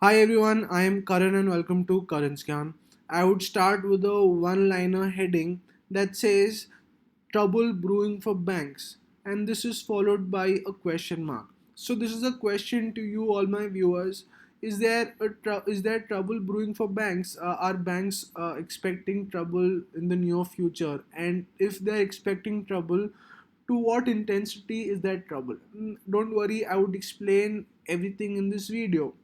Hi everyone, I am Karan and welcome to Karan's Gyan. I would start with a one liner heading that says trouble brewing for banks, and this is followed by a question mark. So, this is a question to you, all my viewers. Is there trouble brewing for banks? Are banks expecting trouble in the near future? And if they're expecting trouble, to what intensity is that trouble? Don't worry, I would explain everything in this video.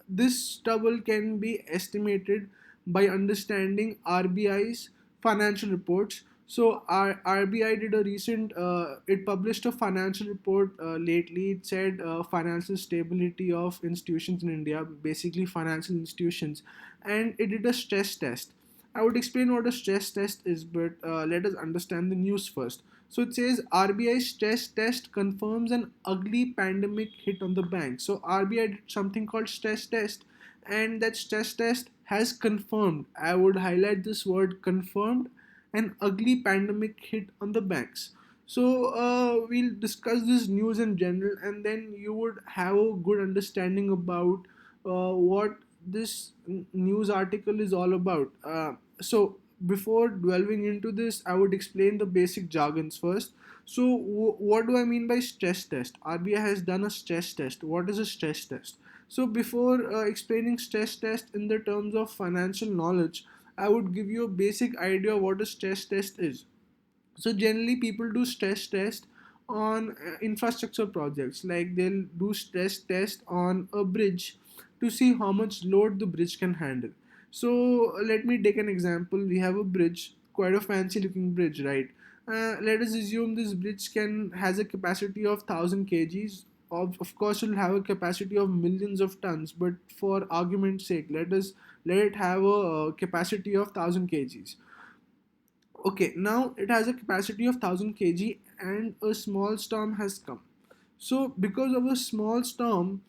This trouble can be estimated by understanding RBI's financial reports. RBI did a it published a financial report lately. It said financial stability of institutions in India, basically financial institutions, and it did a stress test. I would explain what a stress test is, but let us understand the news first. So it says RBI stress test confirms an ugly pandemic hit on the bank. So RBI did something called stress test, and that stress test has confirmed. I would highlight this word confirmed an ugly pandemic hit on the banks. We'll discuss this news in general, and then you would have a good understanding about what this news article is all about. Before delving into this, I would explain the basic jargons first. What do I mean by stress test? RBI has done a stress test. What is a stress test? So, before explaining stress test in the terms of financial knowledge, I would give you a basic idea of what a stress test is. So generally people do stress test on infrastructure projects, like they'll do stress test on a bridge to see how much load the bridge can handle. So let me take an example. We have a bridge, quite a fancy looking bridge, right? Let us assume this bridge can has a capacity of 1000 kgs. Of course it will have a capacity of millions of tons, but for argument's sake, let it have a capacity of 1000 kgs. Okay, now it has a capacity of 1000 kg and a small storm has come. So because of a small storm,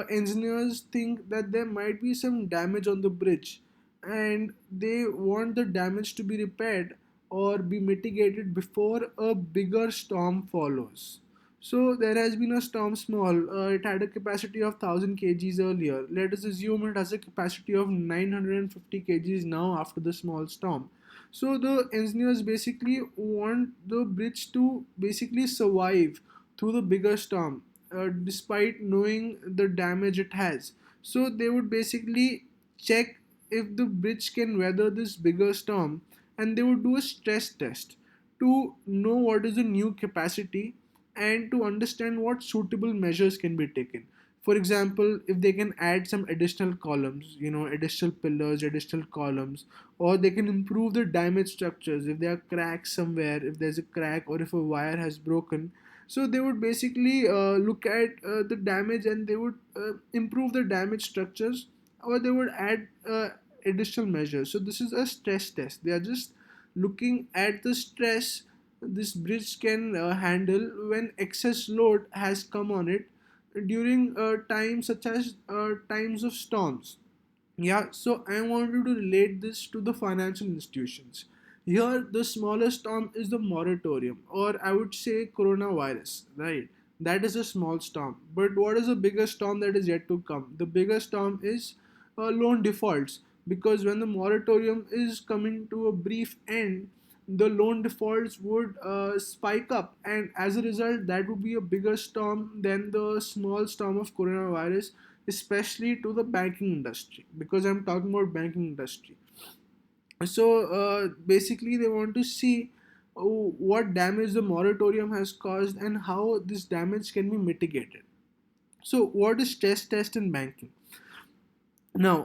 engineers think that there might be some damage on the bridge, and they want the damage to be repaired or be mitigated before a bigger storm follows. So there has been a storm small. It had a capacity of 1000 kgs earlier. Let us assume it has a capacity of 950 kgs now after the small storm. So the engineers basically want the bridge to basically survive through the bigger storm, despite knowing the damage it has. So they would basically check if the bridge can weather this bigger storm, and they would do a stress test to know what is the new capacity and to understand what suitable measures can be taken. For example, if they can add some additional columns, additional pillars, additional columns, or they can improve the damaged structures if there are cracks somewhere, if there's a crack or if a wire has broken. So they would basically look at the damage, and they would improve the damaged structures, or they would add additional measures. So this is a stress test. They are just looking at the stress this bridge can handle when excess load has come on it during times such as times of storms. Yeah, so I wanted to relate this to the financial institutions. Here, the smallest storm is the moratorium, or I would say coronavirus, right? That is a small storm. But what is the biggest storm that is yet to come? The biggest storm is loan defaults, because when the moratorium is coming to a brief end, the loan defaults would spike up, and as a result, that would be a bigger storm than the small storm of coronavirus, especially to the banking industry, because I'm talking about banking industry. Basically they want to see what damage the moratorium has caused and how this damage can be mitigated. So what is stress test in banking? Now,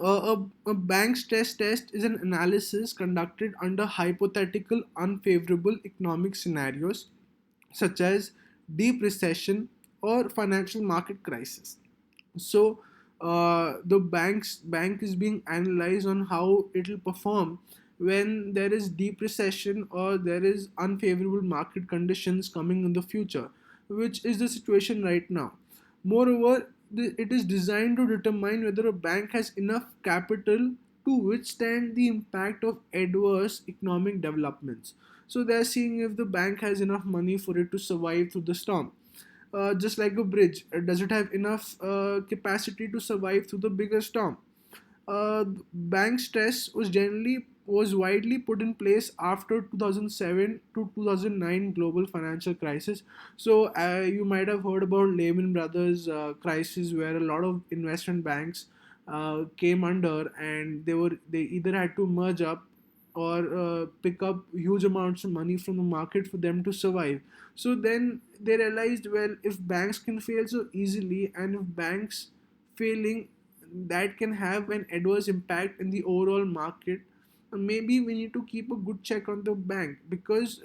a bank stress test is an analysis conducted under hypothetical unfavorable economic scenarios such as deep recession or financial market crisis. The bank is being analyzed on how it will perform when there is deep recession or there is unfavorable market conditions coming in the future, which is the situation right now. Moreover, it is designed to determine whether a bank has enough capital to withstand the impact of adverse economic developments. So they are seeing if the bank has enough money for it to survive through the storm. just like a bridge. Does it have enough capacity to survive through the bigger storm? Bank stress was widely put in place after 2007 to 2009 global financial crisis. So you might have heard about Lehman Brothers crisis, where a lot of investment banks came under, and they either had to merge up or pick up huge amounts of money from the market for them to survive. So then they realized, well, if banks can fail so easily, and if banks failing, that can have an adverse impact in the overall market, maybe we need to keep a good check on the bank, because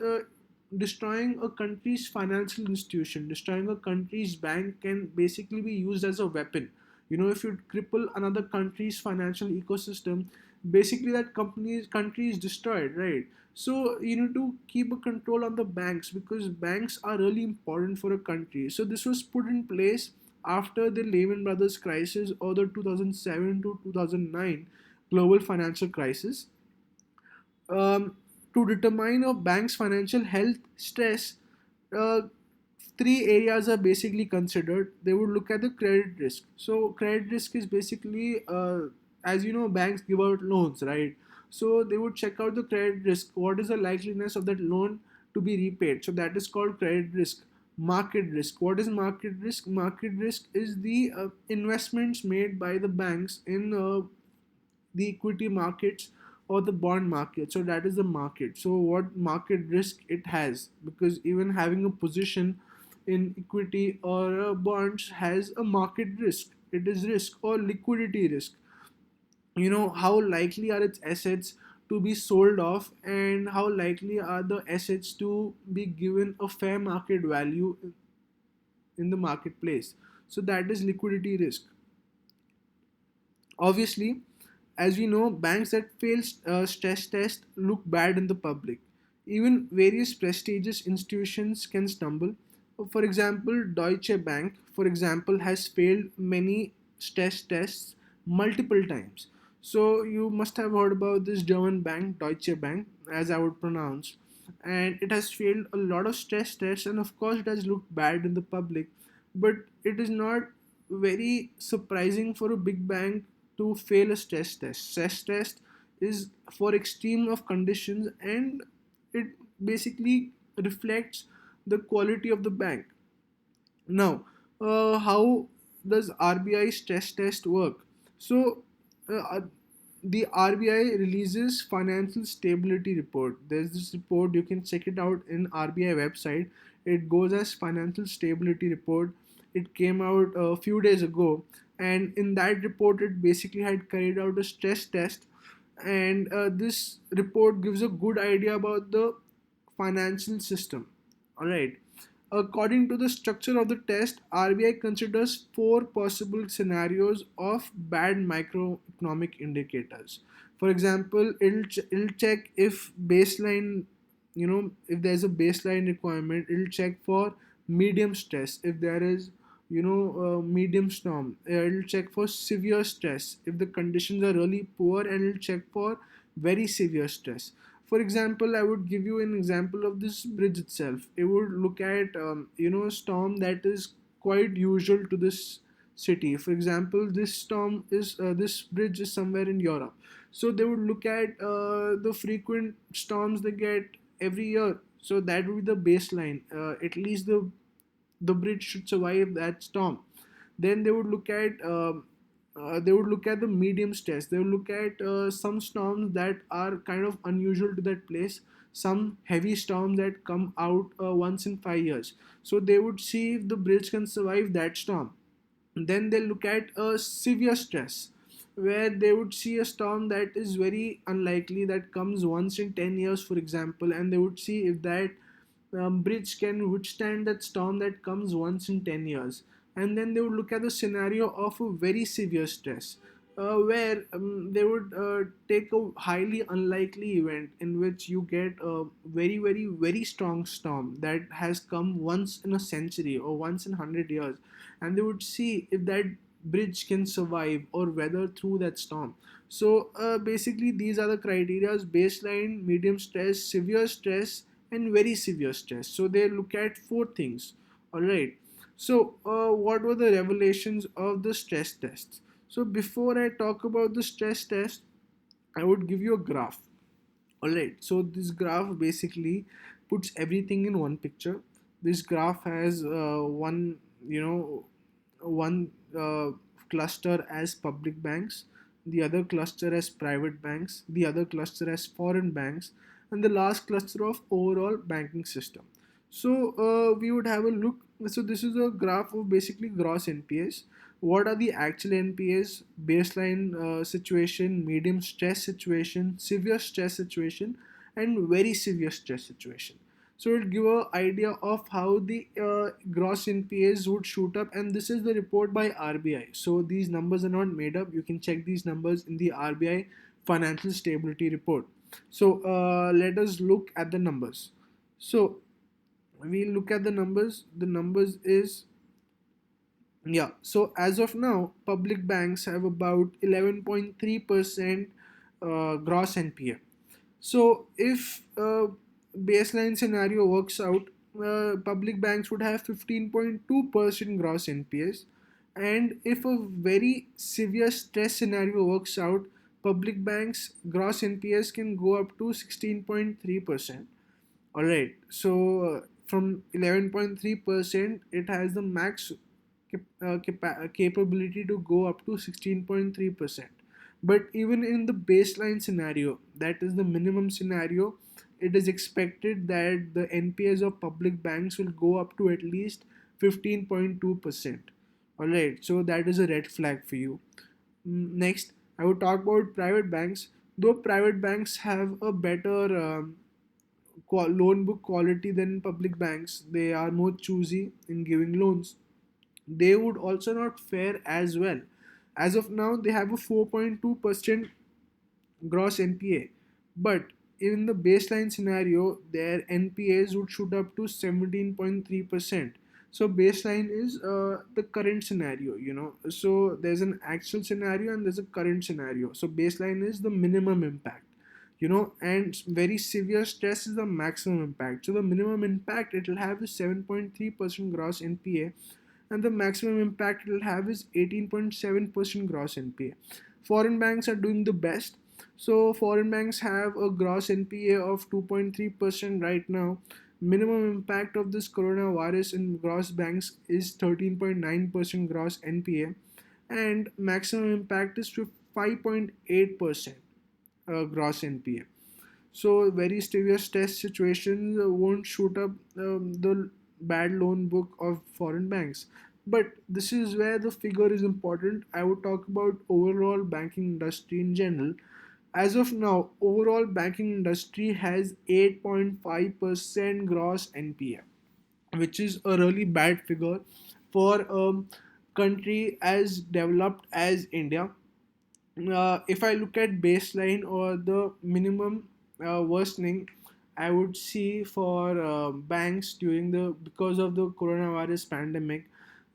destroying a country's financial institution, destroying a country's bank, can basically be used as a weapon. If you cripple another country's financial ecosystem, basically that country is destroyed, right? So you need to keep a control on the banks, because banks are really important for a country. So this was put in place after the Lehman Brothers crisis, or the 2007 to 2009 global financial crisis. To determine a bank's financial health stress, uh, three areas are basically considered. They would look at the credit risk. So credit risk is basically, as you know, banks give out loans, right? So they would check out the credit risk. What is the likeliness of that loan to be repaid? So that is called credit risk. Market risk. What is market risk? Market risk is the investments made by the banks in the equity markets or the bond market. So that is the market. So what market risk it has, because even having a position in equity or bonds has a market risk. It is risk or liquidity risk. How likely are its assets to be sold off, and how likely are the assets to be given a fair market value in the marketplace. So that is liquidity risk. Obviously, as we know, banks that fail stress test look bad in the public. Even various prestigious institutions can stumble. For example, Deutsche Bank, for example, has failed many stress tests multiple times. So you must have heard about this German bank, Deutsche Bank, as I would pronounce, and it has failed a lot of stress tests, and of course, it has looked bad in the public. But it is not very surprising for a big bank to fail a stress test. Stress test is for extreme of conditions, and it basically reflects the quality of the bank. Now, how does RBI stress test work? So, the RBI releases financial stability report. There's this report, you can check it out in RBI website. It goes as financial stability report. It came out a few days ago, and in that report, it basically had carried out a stress test, and this report gives a good idea about the financial system. All right. According to the structure of the test, RBI considers four possible scenarios of bad microeconomic indicators. For example, it'll check if baseline, if there's a baseline requirement, it'll check for medium stress. If there is, medium storm, it'll check for severe stress. If the conditions are really poor, and it'll check for very severe stress. For example, I would give you an example of this bridge itself. It would look at a storm that is quite usual to this city. For example, this bridge is somewhere in Europe. So they would look at the frequent storms they get every year. So that would be the baseline. At least the bridge should survive that storm. Then they would look at the medium stress. They would look at some storms that are kind of unusual to that place, some heavy storms that come out once in 5 years. So they would see if the bridge can survive that storm. Then they look at a severe stress, where they would see a storm that is very unlikely, that comes once in 10 years, for example, and they would see if that bridge can withstand that storm that comes once in 10 years. And then they would look at the scenario of a very severe stress, where they would take a highly unlikely event in which you get a very, very, very strong storm that has come once in a century or once in 100 years. And they would see if that bridge can survive or weather through that storm. So basically, these are the criterias: baseline, medium stress, severe stress, and very severe stress. So they look at four things. All right. So, what were the revelations of the stress tests? So, before I talk about the stress test, I would give you a graph. Alright, so this graph basically puts everything in one picture. This graph has you know, one cluster as public banks, the other cluster as private banks, the other cluster as foreign banks, and the last cluster of overall banking system. So we would have a look. So this is a graph of basically gross NPAs. What are the actual NPAs, baseline situation, medium stress situation, severe stress situation, and very severe stress situation. So it'll give an idea of how the gross NPAs would shoot up, and this is the report by RBI. So these numbers are not made up. You can check these numbers in the RBI Financial Stability Report. So let us look at the numbers. So we look at the numbers. The numbers is, yeah, so as of now, public banks have about 11.3% gross NPA. So if baseline scenario works out, public banks would have 15.2% gross NPAs. And if a very severe stress scenario works out, public banks gross NPAs can go up to 16.3%. All right. So from 11.3%, it has the max capability to go up to 16.3%. But even in the baseline scenario, that is the minimum scenario, it is expected that the NPAs of public banks will go up to at least 15.2%. All right. So that is a red flag for you. Next, I would talk about private banks. Though private banks have a better loan book quality than public banks, they are more choosy in giving loans. They would also not fare as well. As of now, they have a 4.2% gross NPA, but in the baseline scenario, their NPAs would shoot up to 17.3%. So baseline is the current scenario, you know. So there's an actual scenario and there's a current scenario. So baseline is the minimum impact, you know, and very severe stress is the maximum impact. So the minimum impact it will have is 7.3% gross NPA, and the maximum impact it will have is 18.7% gross NPA. Foreign banks are doing the best. So foreign banks have a gross NPA of 2.3% right now. Minimum impact of this coronavirus in gross banks is 13.9% gross NPA, and maximum impact is 5.8% gross NPA. So very severe stress situations won't shoot up the bad loan book of foreign banks. But this is where the figure is important. I would talk about overall banking industry in general. As of now, overall banking industry has 8.5% gross NPA, which is a really bad figure for a country as developed as India. If I look at baseline or the minimum worsening, I would see for banks during the because of the coronavirus pandemic,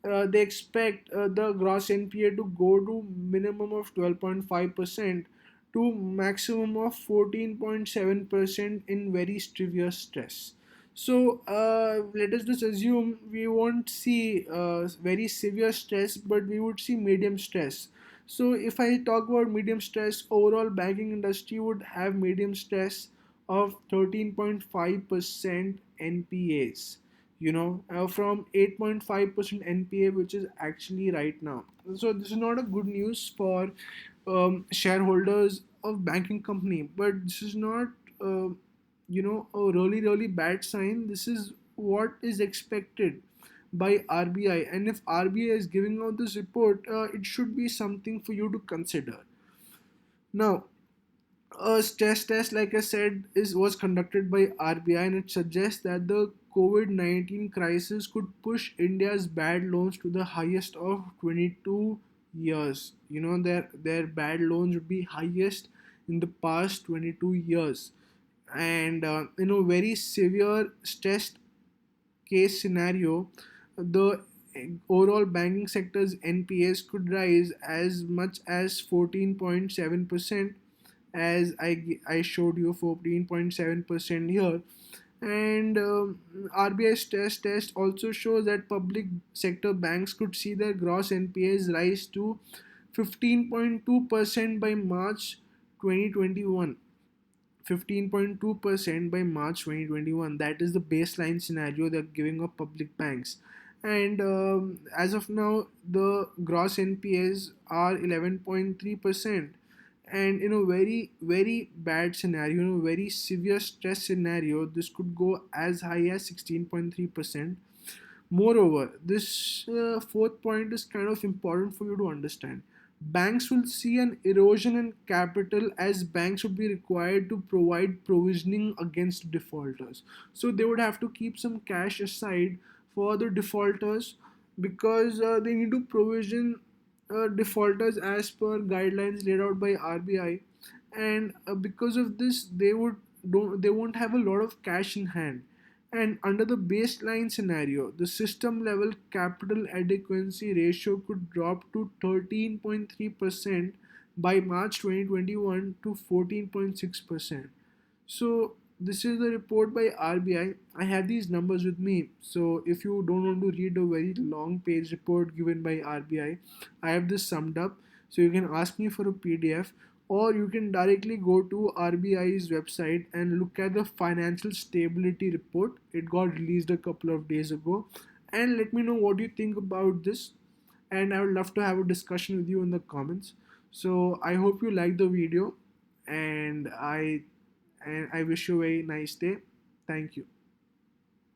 they expect the gross NPA to go to minimum of 12.5% to maximum of 14.7% in very severe stress. So let us just assume we won't see very severe stress, but we would see medium stress. So if I talk about medium stress, overall banking industry would have medium stress of 13.5% NPAs. You know, from 8.5% NPA, which is actually right now. So this is not a good news for shareholders of banking company, but this is not, a really bad sign. This is what is expected by RBI, and if RBI is giving out this report, it should be something for you to consider. Now, a stress test, like I said, is was conducted by RBI, and it suggests that the COVID-19 crisis could push India's bad loans to the highest of 22 years. You know, their bad loans would be highest in the past 22 years, and very severe stress case scenario, the overall banking sector's NPAs could rise as much as 14.7%, as I showed you 14.7% here. And RBI's test also shows that public sector banks could see their gross NPAs rise to 15.2% by March 2021. 15.2% by March 2021. That is the baseline scenario they're giving up public banks. And as of now, the gross NPAs are 11.3%. And in a very, very bad scenario, in a very severe stress scenario, this could go as high as 16.3%. Moreover, this fourth point is kind of important for you to understand. Banks will see an erosion in capital as banks would be required to provide provisioning against defaulters. So they would have to keep some cash aside for the defaulters because they need to provision defaulters as per guidelines laid out by RBI, and because of this, they won't have a lot of cash in hand. And under the baseline scenario, the system level capital adequacy ratio could drop to 13.3% by March 2021 to 14.6%. So this is the report by RBI. I have these numbers with me. So if you don't want to read a very long page report given by RBI, I have this summed up. So you can ask me for a PDF, or you can directly go to RBI's website and look at the financial stability report. It got released a couple of days ago. And let me know what you think about this. And I would love to have a discussion with you in the comments. So I hope you like the video, and I wish you a very nice day. Thank you.